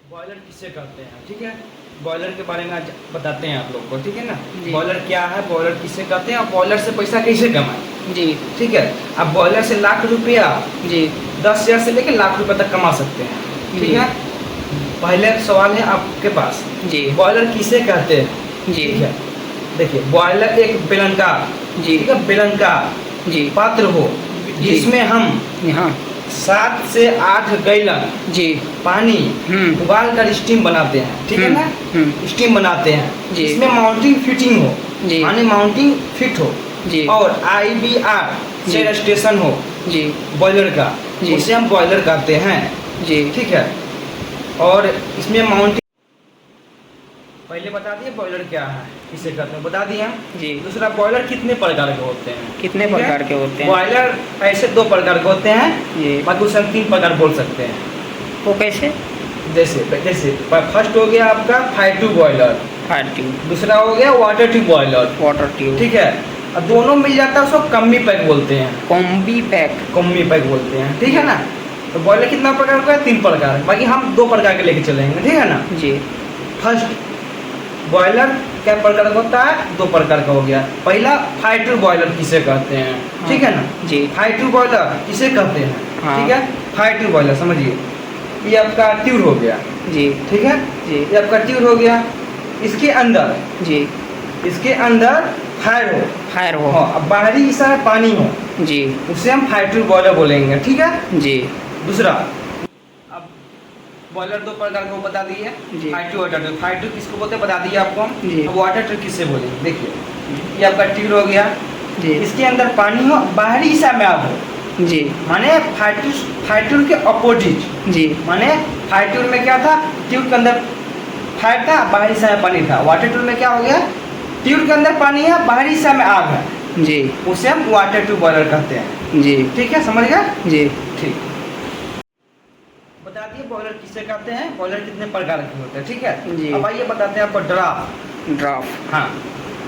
Boiler किसे कहते हैं, ठीक है। बॉयलर के बारे में आज बताते हैं आप लोग को, ठीक है ना। जी। बॉयलर क्या है, बॉयलर किसे कहते हैं और बॉयलर से पैसा कैसे कमाएं, जी ठीक है। अब बॉयलर से लाख रुपया जी 10,000 से लेकर लाख रुपए तक कमा सकते हैं, ठीक जी है। पहले सवाल है आपके पास, जी बॉयलर किसे कहते हैं, जी ठीक है। देखिए बॉयलर एक बेलनकार, जी ठीक है, बेलनकार जी पात्र हो जी। जिसमें हम हाँ 7 से 8 गैलन जी पानी उबाल कर स्टीम बनाते हैं, ठीक है ना। स्टीम बनाते हैं जी। इसमें माउंटिंग फिटिंग हो, जी माने माउंटिंग फिट हो जी और IBR जी। से स्टेशन हो जी बॉयलर का, जी। उसे हम बॉयलर कहते हैं, जी ठीक है। और इसमें माउंटिंग पहले बता दिए बॉयलर क्या है, किसे कहते हैं बता दिए। जी दूसरा बॉयलर कितने प्रकार के होते हैं, कितने ठीक है? प्रकार के होते हैं? बॉयलर ऐसे 2 प्रकार के होते हैं, जी बाकी उसे हम 3 प्रकार बोल सकते हैं। वो कैसे? जैसे फर्स्ट हो गया आपका fire tube boiler, fire tube, दूसरा हो गया water tube boiler, water tube, ठीक है। और दोनों मिल जाता है उसको कम्बी पैक बोलते हैं, कॉम्बी पैक, कम्बी पैक बोलते हैं, ठीक है ना। तो बॉयलर कितना प्रकार का है, 3 प्रकार, बाकी हम 2 प्रकार के लेके चलेंगे, ठीक है ना। जी फर्स्ट बॉयलर क्या प्रकार का होता है, 2 प्रकार का हो गया। पहला फायर ट्यूब बॉयलर किसे कहते हैं, ठीक है ना। जी फायर ट्यूब बॉयलर किसे कहते हैं, हाँ। ठीक है। फायर ट्यूब बॉयलर समझिए, ये आपका ट्यूब हो गया, जी ठीक है। जी ये आपका ट्यूब हो गया, इसके अंदर जी फायर हो, फायर हो, हाँ, अब बाहरी हिस्सा में पानी हो, जी उसे हम फायर ट्यूब बॉयलर बोलेंगे, ठीक है। जी दूसरा अब बॉयलर 2 प्रकार को बता दिए, जी। Fire tube water tube. Fire tube किसको बोलते हैं बता दिए आपको हम। जी। अब वाटर ट्यूब किससे बोलेंगे, देखिए ये आपका ट्यूब हो गया, जी इसके अंदर पानी हो, बाहरी हिस्सा में आग हो, जी माने फायर ट्यूब के अपोजिट, जी माने फायर ट्यूब में क्या था, ट्यूब के अंदर फायर था, बाहरी हिस्सा में पानी था। वाटर ट्यूब में क्या हो गया, ट्यूब के अंदर पानी है, बाहरी हिस्सा में आग है, जी उसे हम वाटर ट्यूब बॉयलर कहते हैं, जी ठीक है, समझ गया। जी ठीक, बता दिए बॉयलर किसे कहते हैं, बॉयलर कितने प्रकार के होते हैं, ठीक है। जी। अब आइए बताते हैं आपको ड्राफ्ट। ड्राफ्ट, हाँ,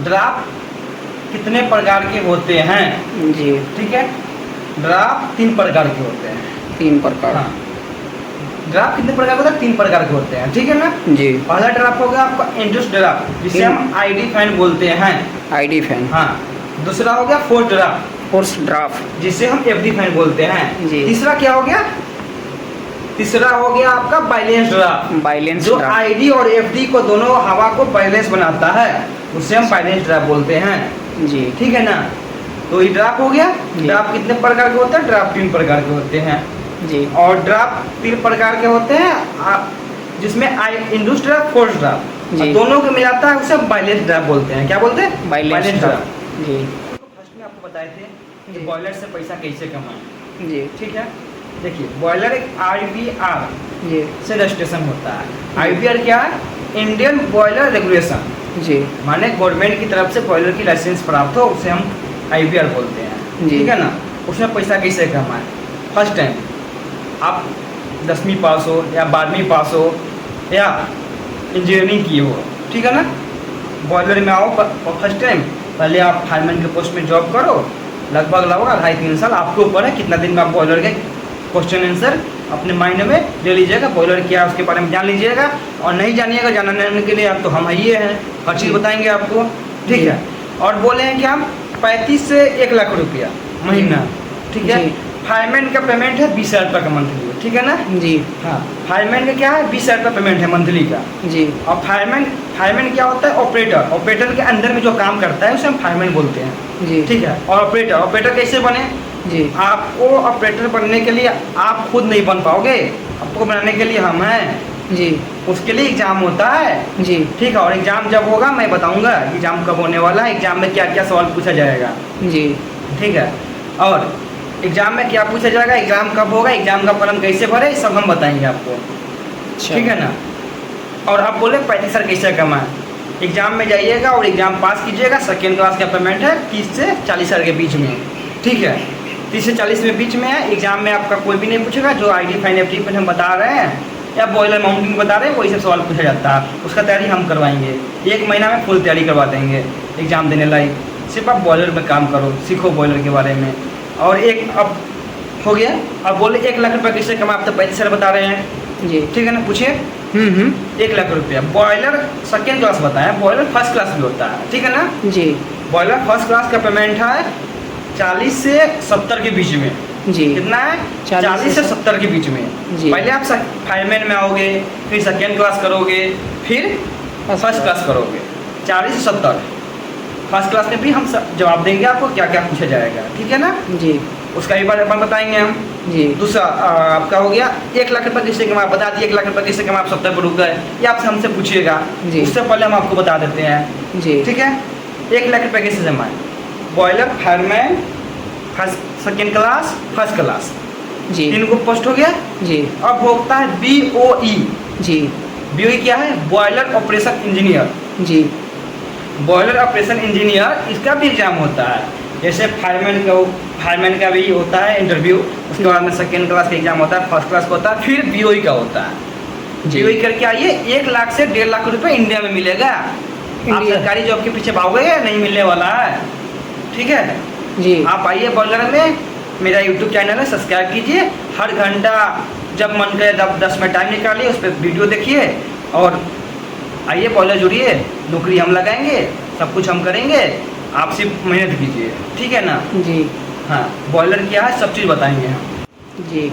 ड्राफ्ट कितने प्रकार के होते हैं, जी ठीक है। ड्राफ्ट 3 प्रकार के होते हैं, 3 प्रकार, हाँ। ड्राफ्ट कितने प्रकार के होते हैं, 3 प्रकार के होते हैं, ठीक है ना। जी पहला ड्राफ्ट होगा आपका इंड्यूस ड्राफ्ट, जिसे हम ID फैन बोलते हैं, ID फैन, हाँ। दूसरा हो गया फोर्स ड्राफ्ट, फोर्स ड्राफ्ट, जिसे हम FD फैन बोलते हैं। जी। तीसरा क्या हो गया, तीसरा हो गया आपका बैलेंस ड्राफ्ट, बैलेंस जो ड्राफ्ट, ID और FD को दोनों हवा को बैलेंस बनाता है, उसे हम बैलेंस ड्राफ्ट बोलते हैं, जी ठीक है ना। तो ये ड्राफ्ट हो गया। जी। ड्राफ्ट कितने प्रकार के होते हैं, ड्राफ्ट 3 प्रकार के होते हैं। जी और ड्राफ्ट 3 प्रकार के होते हैं, जिसमें इंड्यूस ड्राफ्ट, फोर्स ड्राफ्ट, जी। दोनों को मिलाता है, उसे हम बैलेंस ड्राफ्ट बोलते हैं। क्या बोलते हैं, बैलेंस ड्राफ्ट, जी फर्स्ट में आपको बताए थे कि बॉयलर से पैसा कैसे कमाएं, जी ठीक है। देखिए बॉयलर एक IBR जी से रजिस्ट्रेशन होता है। IBR क्या है, इंडियन बॉयलर रेगुलेशन, जी माने गवर्नमेंट की तरफ से बॉयलर की लाइसेंस प्राप्त हो, उसे हम IBR बोलते हैं, जी। ठीक है ना। उसमें पैसा कैसे कमाएं, फर्स्ट टाइम आप 10वीं पास हो या 12वीं पास हो या इंजीनियरिंग की हो, ठीक है ना। बॉयलर में आओ फर्स्ट टाइम, पहले आप फायरमैन के पोस्ट में जॉब करो, लगभग 2.5-3 साल, आपके ऊपर है कितना दिन में आप बॉयलर के क्वेश्चन आंसर अपने माइंड में ले लीजिएगा, बॉयलर क्या है उसके बारे में जान लीजिएगा। और नहीं जानिएगा, जानने के लिए आप तो हम ही हैं, हर चीज़ बताएंगे आपको, ठीक है। और बोले हैं कि हम 35 से 1 लाख रुपया महीना, ठीक है। जी। फायरमैन का पेमेंट है 20,000 रुपये का मंथली, ठीक है ना। जी हाँ, फायरमैन का क्या है, 20,000 रुपये पेमेंट है मंथली का। जी और फायरमैन क्या होता है, ऑपरेटर के अंदर में जो काम करता है उसे हम फायरमैन बोलते हैं, जी ठीक है। और ऑपरेटर कैसे बने, जी आपको ऑपरेटर बनने के लिए आप खुद नहीं बन पाओगे, आपको बनाने के लिए हम हैं, जी उसके लिए एग्जाम होता है, जी ठीक है। और एग्जाम जब होगा मैं बताऊंगा एग्जाम कब होने वाला है, एग्जाम में क्या क्या सवाल पूछा जाएगा, जी ठीक है। और एग्जाम में क्या पूछा जाएगा, एग्जाम कब होगा, एग्जाम का फॉर्म कैसे भरे, सब हम बताएंगे आपको, अच्छा, ठीक है ना। और आप बोले 35,000 कैसे कमाएं, एग्जाम में जाइएगा और एग्जाम पास कीजिएगा। सेकेंड क्लास का पेमेंट है 30 से 40,000 के बीच में, ठीक है। 30 से 40 में बीच में है। एग्जाम में आपका कोई भी नहीं पूछेगा, जो ID फाइन FD पर हम बता रहे हैं या बॉयलर माउंटिंग बता रहे हैं, वही सब सवाल पूछा जाता है, उसका तैयारी हम करवाएंगे। 1 महीना में फुल तैयारी करवा देंगे एग्जाम देने लायक। सिर्फ आप बॉयलर में काम करो, सीखो बॉयलर के बारे में। और एक अब हो गया, अब बोले 1 लाख रुपये कैसे कमा, आप तो 35,000 बता रहे हैं, जी। ठीक है ना, पूछिए। हम्म। 1 लाख रुपया। बॉयलर सेकेंड क्लास बताया, बॉयलर फर्स्ट क्लास भी होता है, ठीक है ना। जी बॉयलर फर्स्ट क्लास का पेमेंट है 40 से 70 के बीच में। जी। कितना है? 40 40 से 70 के बीच में। जी। पहले आप फायरमैन में आओगे, फिर सेकेंड क्लास करोगे, फिर फर्स्ट क्लास करोगे। 40 से 70। फर्स्ट क्लास में भी हम जवाब देंगे आपको क्या क्या पूछा जाएगा, ठीक है ना। जी उसका एक बार अपन बताएंगे हम। जी। दूसरा आपका हो गया 1 लाख रुपये किससे कमा, बता दिए 1 लाख रुपये किससे कमा, आप 70 पर रुक गए, ये आपसे हमसे पूछिएगा। जी। उससे पहले हम आपको बता देते हैं, जी ठीक है। 1 लाख रुपये किससे जमा है? Boiler, fireman, first second class, first class, जी 3 को पोस्ट हो गया। जी अब होता है BOE। जी BOE क्या है? Boiler operation engineer. जी बॉयलर ऑपरेशन इंजीनियर, इसका भी एग्जाम होता है। जैसे फायरमैन का भी होता है इंटरव्यू, उसके बाद में सेकेंड क्लास का एग्जाम होता है, फर्स्ट क्लास का होता है, फिर BOE का होता है। जी। BOE करके आइए, 1 लाख से 1.5 लाख रुपए इंडिया में मिलेगा। आप इंडिया। सरकारी जॉब के पीछे भागोगे, नहीं मिलने वाला है, ठीक है। जी आप आइए बॉयलर में, मेरा यूट्यूब चैनल है, सब्सक्राइब कीजिए। हर घंटा जब मन करे तब 10 मिनट टाइम निकालिए, उस पर वीडियो देखिए और आइए बॉयलर जुड़िए। नौकरी हम लगाएंगे, सब कुछ हम करेंगे, आप सिर्फ मेहनत कीजिए, ठीक है ना। जी हाँ, बॉयलर क्या है सब चीज़ बताएंगे हम। जी।